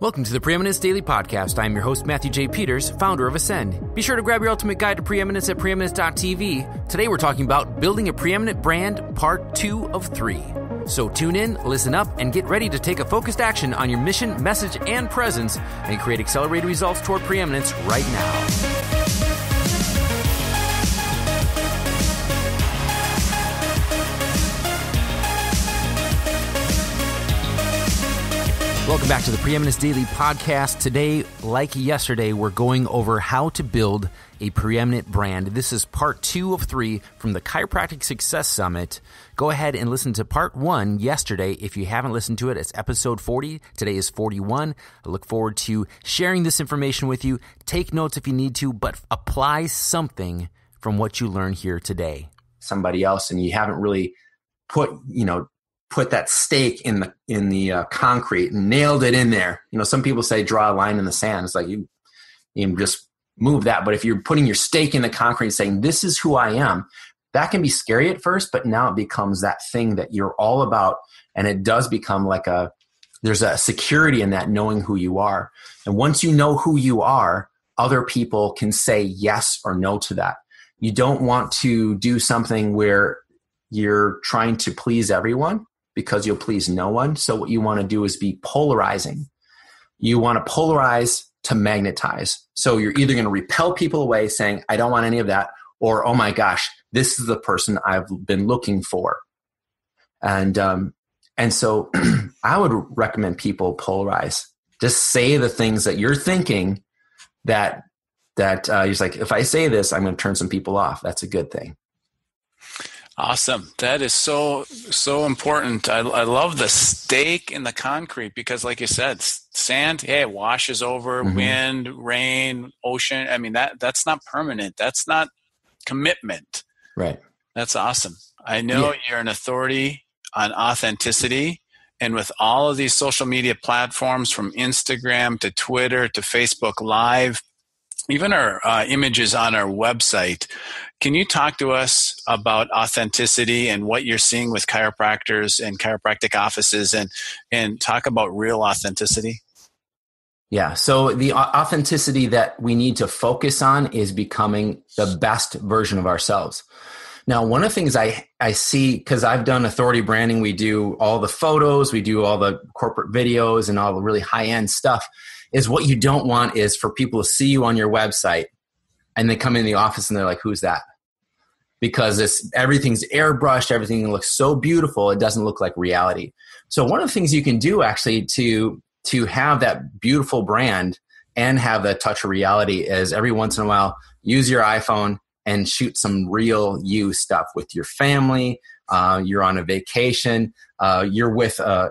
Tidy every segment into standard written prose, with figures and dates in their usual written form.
Welcome to the Preeminence Daily Podcast. I'm your host, Matthew J. Peters, founder of Ascend. Be sure to grab your ultimate guide to preeminence at preeminence.tv. Today we're talking about building a preeminent brand, part 2 of 3. So tune in, listen up, and get ready to take a focused action on your mission, message, and presence, and create accelerated results toward preeminence right now. Welcome back to the Preeminence Daily Podcast. Today, like yesterday, we're going over how to build a preeminent brand. This is part 2 of 3 from the Chiropractic Success Summit. Go ahead and listen to part 1 yesterday. If you haven't listened to it, it's episode 40. Today is 41. I look forward to sharing this information with you. Take notes if you need to, but apply something from what you learn here today. Somebody else, and you haven't really put that stake in the concrete and nailed it in there. Some people say draw a line in the sand. It's like you just move that. But if you're putting your stake in the concrete and saying, this is who I am, that can be scary at first, but now it becomes that thing that you're all about. And it does become there's a security in that, knowing who you are. And once you know who you are, other people can say yes or no to that. You don't want to do something where you're trying to please everyone, because you'll please no one. So what you want to do is be polarizing. You want to polarize to magnetize. So you're either going to repel people away saying, I don't want any of that, or, oh my gosh, this is the person I've been looking for. And so I would recommend people polarize. Just say the things that you're thinking that you're like, if I say this, I'm going to turn some people off. That's a good thing. Awesome. That is so important. I love the stake in the concrete because, like you said, sand, it washes over, wind, rain, ocean. I mean, that's not permanent. That's not commitment. Right. That's awesome. I know you're an authority on authenticity. And with all of these social media platforms, from Instagram to Twitter to Facebook Live, even our images on our website, can you talk to us about authenticity and what you're seeing with chiropractors and chiropractic offices, and talk about real authenticity? Yeah. So the authenticity that we need to focus on is becoming the best version of ourselves. Now, one of the things I see, because I've done authority branding, we do all the photos, we do all the corporate videos and all the really high-end stuff, is what you don't want is for people to see you on your website and they come in the office and they're like, who's that? Because everything's airbrushed, everything looks so beautiful, it doesn't look like reality. So one of the things you can do actually to have that beautiful brand and have the touch of reality is every once in a while, use your iPhone and shoot some real you stuff with your family. You're on a vacation. You're with a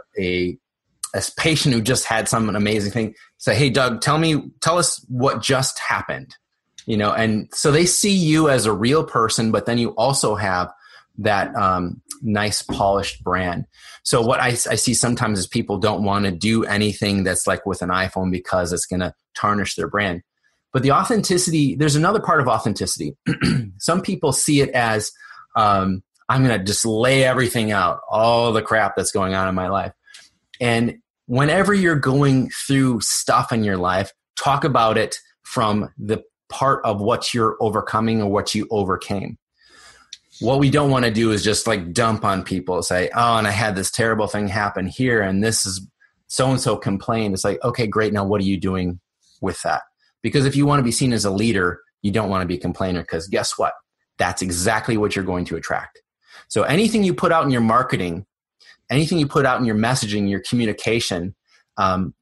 patient who just had some amazing thing. Say, hey, Doug, tell us what just happened. And so they see you as a real person, but then you also have that nice polished brand. So what I see sometimes is people don't want to do anything that's like with an iPhone because it's going to tarnish their brand. But the authenticity, there's another part of authenticity. Some people see it as, I'm going to just lay everything out, all the crap that's going on in my life. And whenever you're going through stuff in your life, talk about it from the part of what you're overcoming or what you overcame. What we don't want to do is just dump on people, say, oh, and I had this terrible thing happen here, and this is so-and-so complained. It's like, okay, great. Now what are you doing with that? Because if you want to be seen as a leader, you don't want to be a complainer, because guess what? That's exactly what you're going to attract. So anything you put out in your marketing, anything you put out in your messaging, your communication,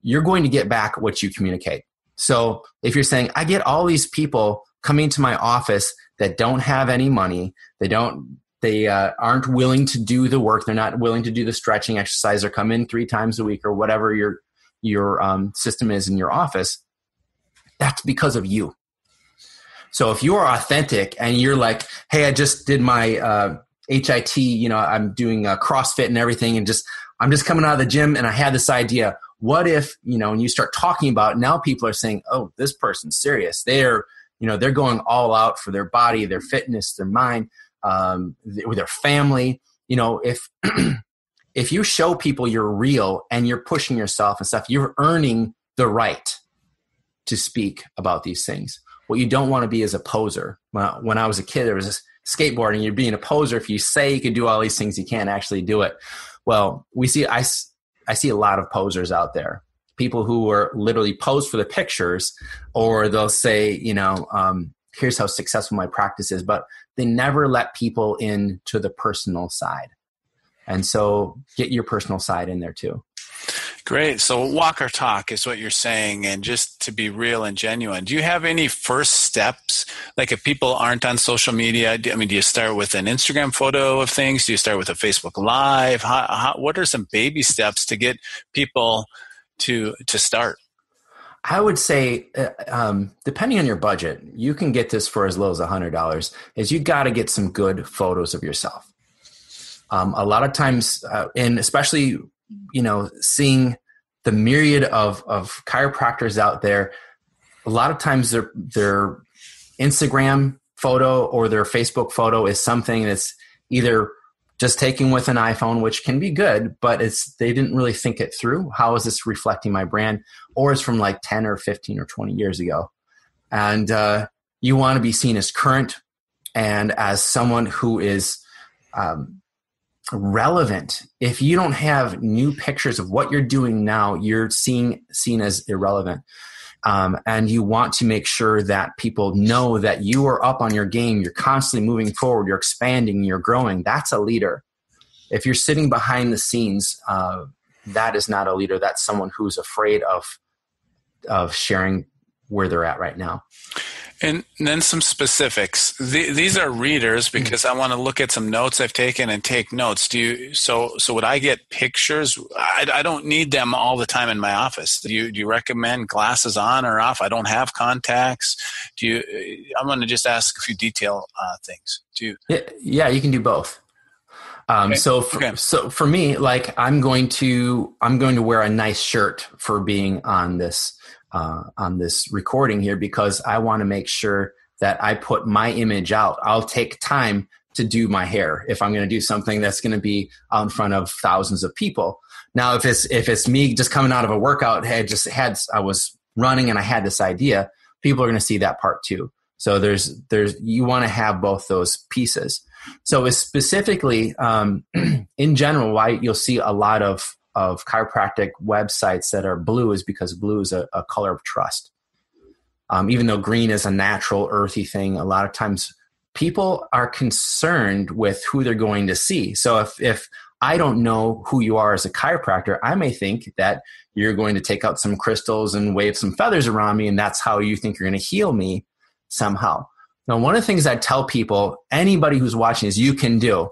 you're going to get back what you communicate. So if you're saying, I get all these people coming to my office that don't have any money, they aren't willing to do the work, they're not willing to do the stretching exercise, or come in 3 times a week, or whatever your system is in your office, that's because of you. So if you are authentic and you're like, hey, I just did my HIT, I'm doing CrossFit and everything, and I'm just coming out of the gym and I had this idea. What if, and you start talking about it, now people are saying, oh, this person's serious. They're going all out for their body, their fitness, their mind, with their family. If you show people you're real and you're pushing yourself and stuff, you're earning the right to speak about these things. What you don't want to be is a poser. When I was a kid, there was this skateboarding. You're being a poser. If you say you can do all these things, you can't actually do it. Well, I see a lot of posers out there. People who are literally pose for the pictures, or they'll say, here's how successful my practice is, but they never let people into the personal side. And so get your personal side in there too. Great. So walk or talk is what you're saying. And just to be real and genuine, do you have any first steps? Like if people aren't on social media, do you start with an Instagram photo of things? Do you start with a Facebook Live? What are some baby steps to get people to start? I would say, depending on your budget, you can get this for as low as $100, is you got to get some good photos of yourself. A lot of times, and especially, seeing the myriad of chiropractors out there, a lot of times their Instagram photo or their Facebook photo is something that's either just taken with an iPhone, which can be good, but they didn't really think it through. How is this reflecting my brand? Or it's from like 10 or 15 or 20 years ago. And you want to be seen as current and as someone who is relevant. If you don't have new pictures of what you're doing now, you're seen as irrelevant. And you want to make sure that people know that you are up on your game. You're constantly moving forward. You're expanding. You're growing. That's a leader. If you're sitting behind the scenes, that is not a leader. That's someone who's afraid of sharing where they're at right now. And then some specifics. These are readers because I want to look at some notes I've taken and take notes. So would I get pictures? I don't need them all the time in my office. Do you recommend glasses on or off? I don't have contacts. I'm going to just ask a few detail things. Yeah, you can do both. Okay. So for me, like I'm going to wear a nice shirt for being on this recording here, because I want to make sure that I put my image out. I'll take time to do my hair if I'm going to do something that's going to be out in front of thousands of people. Now, if it's me just coming out of a workout, I was running and I had this idea, people are going to see that part too. So you want to have both those pieces. So it's specifically, in general, why you'll see a lot of chiropractic websites that are blue is because blue is a color of trust. Even though green is a natural earthy thing, a lot of times people are concerned with who they're going to see. So if I don't know who you are as a chiropractor, I may think that you're going to take out some crystals and wave some feathers around me, and that's how you think you're going to heal me somehow. Now, one of the things I tell people, anybody who's watching is you can do,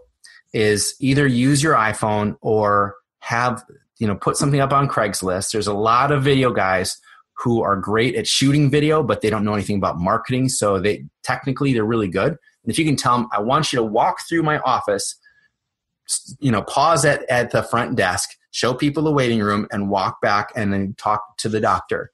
is either use your iPhone or put something up on Craigslist. There's a lot of video guys who are great at shooting video, but they don't know anything about marketing. So they're really good. And if you can tell them, I want you to walk through my office, pause at the front desk, show people the waiting room, and walk back and then talk to the doctor.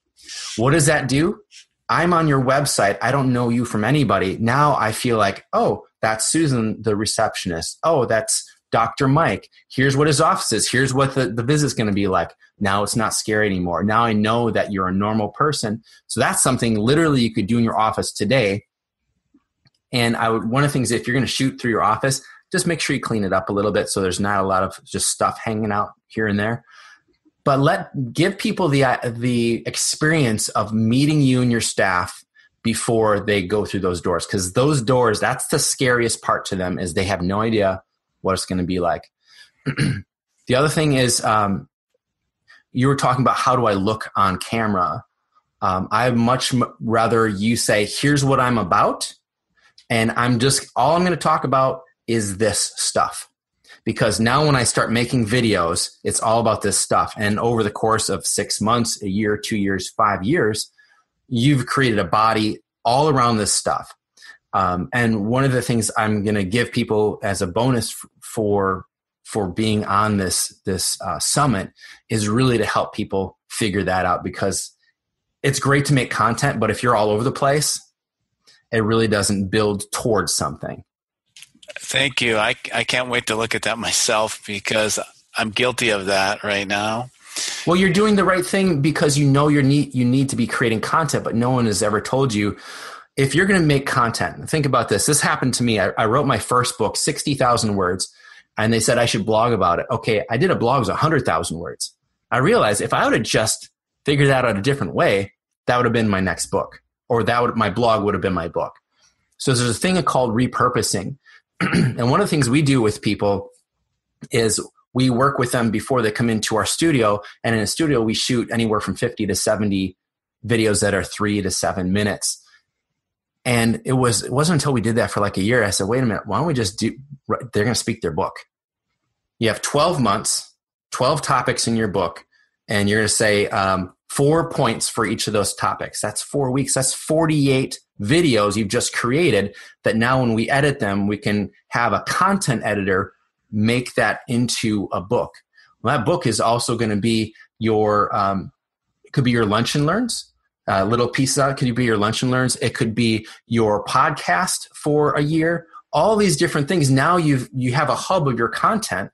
What does that do? I'm on your website. I don't know you from anybody. Now I feel like, oh, that's Susan, the receptionist. Oh, that's Dr. Mike. Here's what his office is. Here's what the visit's going to be like. Now it's not scary anymore. Now I know that you're a normal person. So that's something literally you could do in your office today. And one of the things, if you're going to shoot through your office, just make sure you clean it up a little bit so there's not a lot of just stuff hanging out here and there. But give people the experience of meeting you and your staff before they go through those doors. Because those doors, that's the scariest part to them, is they have no idea what it's going to be like. The other thing is, you were talking about how do I look on camera. I'd much rather you say, here's what I'm about. And all I'm going to talk about is this stuff. Because now when I start making videos, it's all about this stuff. And over the course of 6 months, a year, 2 years, 5 years, you've created a body all around this stuff. And one of the things I'm going to give people as a bonus for being on this summit is really to help people figure that out, because it's great to make content, but if you're all over the place, it really doesn't build towards something. Thank you. I can't wait to look at that myself, because I'm guilty of that right now. Well, you're doing the right thing because you know you need to be creating content, but no one has ever told you if you're going to make content. Think about this. This happened to me. I wrote my first book, 60,000 words, and they said I should blog about it. Okay, I did a blog, it was 100,000 words. I realized if I would have just figured that out a different way, that would have been my next book, or my blog would have been my book. So there's a thing called repurposing. And one of the things we do with people is we work with them before they come into our studio. And in a studio, we shoot anywhere from 50 to 70 videos that are 3 to 7 minutes. And it wasn't until we did that for like a year, I said, wait a minute, why don't we just they're going to speak their book. You have 12 months, 12 topics in your book, and you're going to say 4 points for each of those topics. That's 4 weeks. That's 48 videos you've just created that now when we edit them, we can have a content editor make that into a book. Well, that book is also going to be your, it could be your lunch and learns, little piece of it could be your lunch and learns. It could be your podcast for a year, all these different things. Now you have a hub of your content,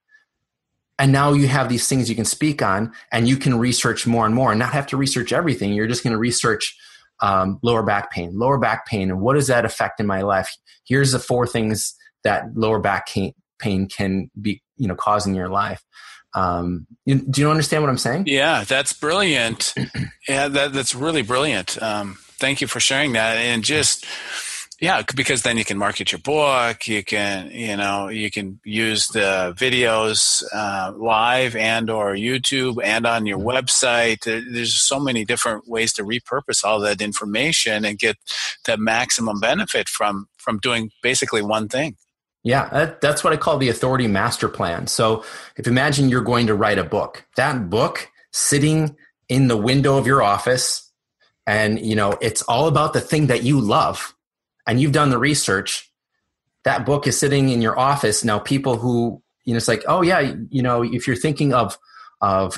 and now you have these things you can speak on, and you can research more and more and not have to research everything. You're just going to research lower back pain, and what does that affect in my life? Here's the 4 things that lower back pain can be, causing your life. Do you understand what I'm saying? Yeah, that's brilliant. Yeah, that's really brilliant. Thank you for sharing that. And because then you can market your book. You can use the videos live and or YouTube and on your website. There's so many different ways to repurpose all that information and get the maximum benefit from doing basically one thing. Yeah, that's what I call the authority master plan. So if imagine you're going to write a book, that book sitting in the window of your office, and it's all about the thing that you love, and you've done the research. That book is sitting in your office. Now people who, it's like, oh yeah, if you're thinking of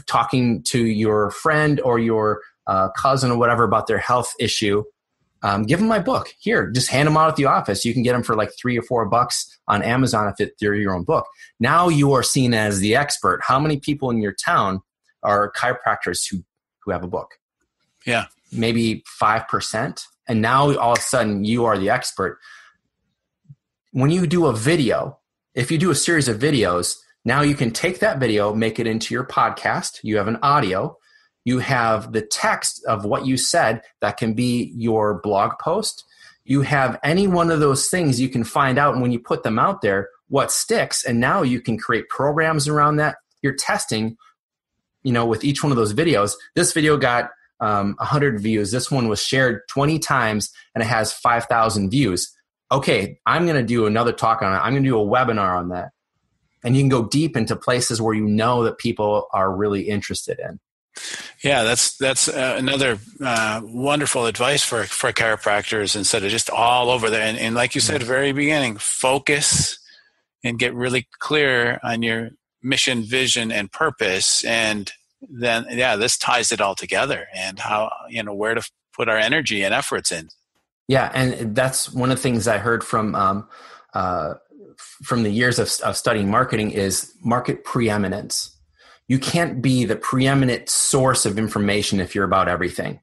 talking to your friend or your cousin or whatever about their health issue, give them my book. Here, just hand them out at the office. You can get them for like $3 or $4 on Amazon if they're your own book. Now you are seen as the expert. How many people in your town are chiropractors who have a book? Yeah. Maybe 5%. And now all of a sudden you are the expert. When you do a video, if you do a series of videos, now you can take that video, make it into your podcast. You have an audio. You have the text of what you said that can be your blog post. You have any one of those things you can find out, and when you put them out there, what sticks, and now you can create programs around that. You're testing, with each one of those videos. This video got 100 views. This one was shared 20 times, and it has 5,000 views. Okay, I'm going to do another talk on it. I'm going to do a webinar on that. And you can go deep into places where that people are really interested in. Yeah, that's another wonderful advice for chiropractors, instead of just all over there. And like you said at the very beginning, focus and get really clear on your mission, vision, and purpose. And then, this ties it all together, and how, where to put our energy and efforts in. Yeah, and that's one of the things I heard from the years of studying marketing is market preeminence. You can't be the preeminent source of information if you're about everything.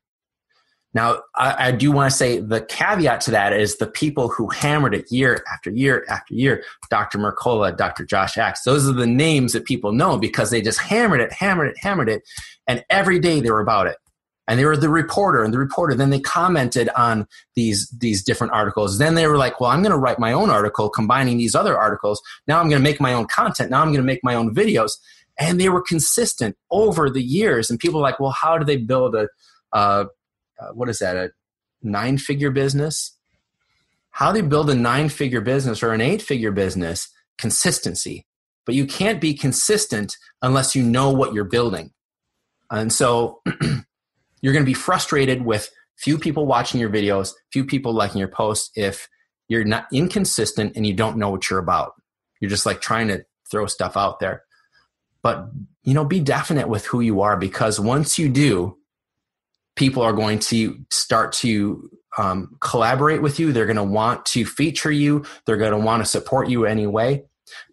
Now, I do want to say the caveat to that is the people who hammered it year after year after year, Dr. Mercola, Dr. Josh Axe, those are the names that people know because they just hammered it, and every day they were about it. And they were the reporter, then they commented on these different articles. Then they were like, well, I'm going to write my own article combining these other articles. Now I'm going to make my own content. Now I'm going to make my own videos. And they were consistent over the years. And people are like, well, how do they build a 9-figure business? How do they build a 9-figure business or an 8-figure business? Consistency. But you can't be consistent unless you know what you're building. And so you're going to be frustrated with few people watching your videos, few people liking your posts if you're not inconsistent and you don't know what you're about. You're just like trying to throw stuff out there. But, be definite with who you are, because once you do, people are going to start to collaborate with you. They're going to want to feature you. They're going to want to support you anyway.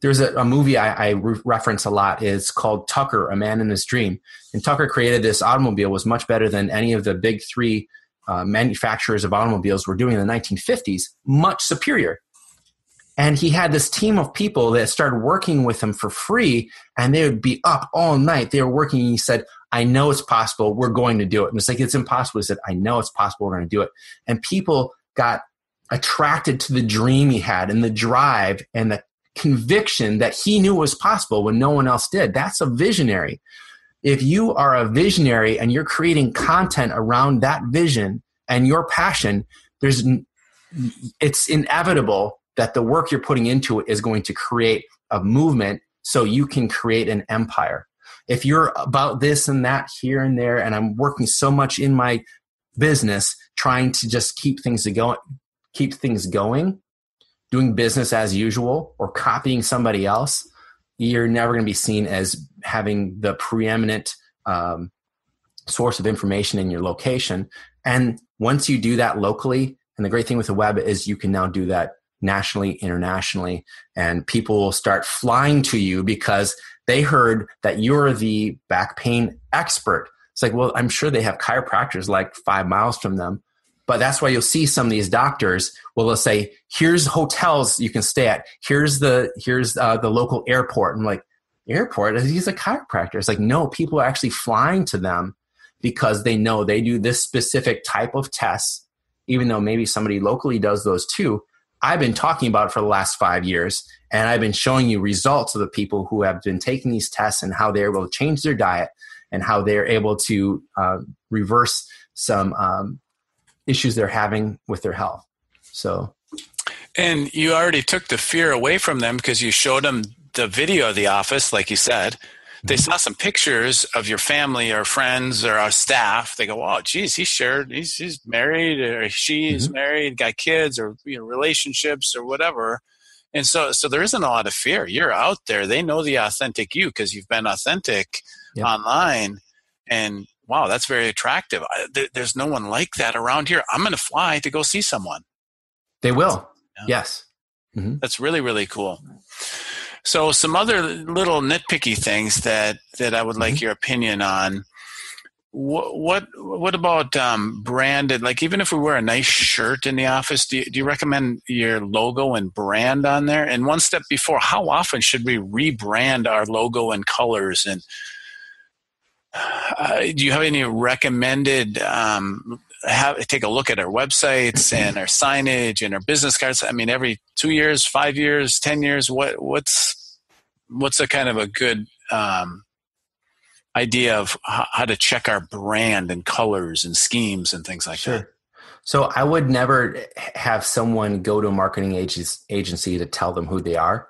There's a movie I reference a lot. It's called Tucker, A Man in His Dream. And Tucker created this automobile, was much better than any of the big three manufacturers of automobiles were doing in the 1950s, much superior. And he had this team of people that started working with him for free, and they would be up all night. They were working, and he said, I know it's possible. We're going to do it. And it's like, it's impossible. He said, I know it's possible. We're going to do it. And people got attracted to the dream he had and the drive and the conviction that he knew was possible when no one else did. That's a visionary. If you are a visionary and you're creating content around that vision and your passion, it's inevitable that the work you're putting into it is going to create a movement so you can create an empire. If you're about this and that here and there, and I'm working so much in my business trying to just keep things going, doing business as usual or copying somebody else, you're never going to be seen as having the preeminent source of information in your location. And once you do that locally, and the great thing with the web is you can now do that nationally, internationally, and people will start flying to you because they heard that you're the back pain expert. It's like, well, I'm sure they have chiropractors like 5 miles from them. But that's why you'll see some of these doctors, well, they'll say, here's hotels you can stay at. Here's the local airport. I'm like, airport? He's a chiropractor. It's like, no, people are actually flying to them because they know they do this specific type of tests, even though maybe somebody locally does those too. I've been talking about it for the last 5 years, and I've been showing you results of the people who have been taking these tests and how they're able to change their diet and how they're able to reverse some issues they're having with their health. So, and you already took the fear away from them because you showed them the video of the office, like you said. They saw some pictures of your family or friends or our staff. They go, "Oh, geez, he's married or she's married, got kids or relationships or whatever." And so there isn't a lot of fear. You're out there. They know the authentic you because you've been authentic online. And wow, that's very attractive. There's no one like that around here. I'm going to fly to go see someone. They will. Yeah. Yes. Mm-hmm. That's really, really cool. So some other little nitpicky things that I would like your opinion on. What about branded? Like even if we wear a nice shirt in the office, do you recommend your logo and brand on there? And one step before, how often should we rebrand our logo and colors? And do you have any recommended? Take a look at our websites and our signage and our business cards. I mean, every 2 years, 5 years, 10 years. What's a kind of a good idea of how to check our brand and colors and schemes and things like that? So I would never have someone go to a marketing agency to tell them who they are.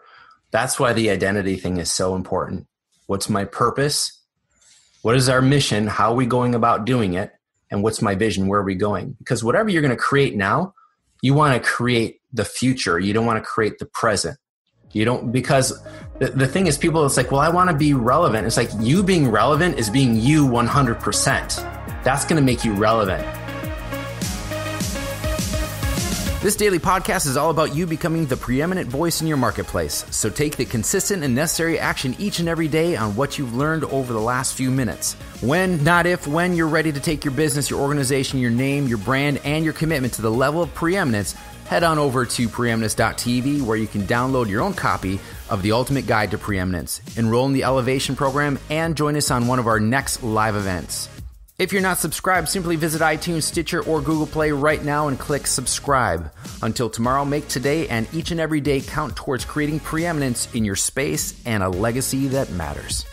That's why the identity thing is so important. What's my purpose? What is our mission? How are we going about doing it? And what's my vision? Where are we going? Because whatever you're going to create now, you want to create the future. You don't want to create the present. You don't, because the thing is, people, it's like, well, I want to be relevant. It's like you being relevant is being you 100%. That's going to make you relevant. This daily podcast is all about you becoming the preeminent voice in your marketplace. So take the consistent and necessary action each and every day on what you've learned over the last few minutes. When, not if, when you're ready to take your business, your organization, your name, your brand, and your commitment to the level of preeminence, head on over to preeminence.tv where you can download your own copy of the Ultimate Guide to Preeminence, enroll in the Elevation program, and join us on one of our next live events. If you're not subscribed, simply visit iTunes, Stitcher, or Google Play right now and click subscribe. Until tomorrow, make today and each and every day count towards creating preeminence in your space and a legacy that matters.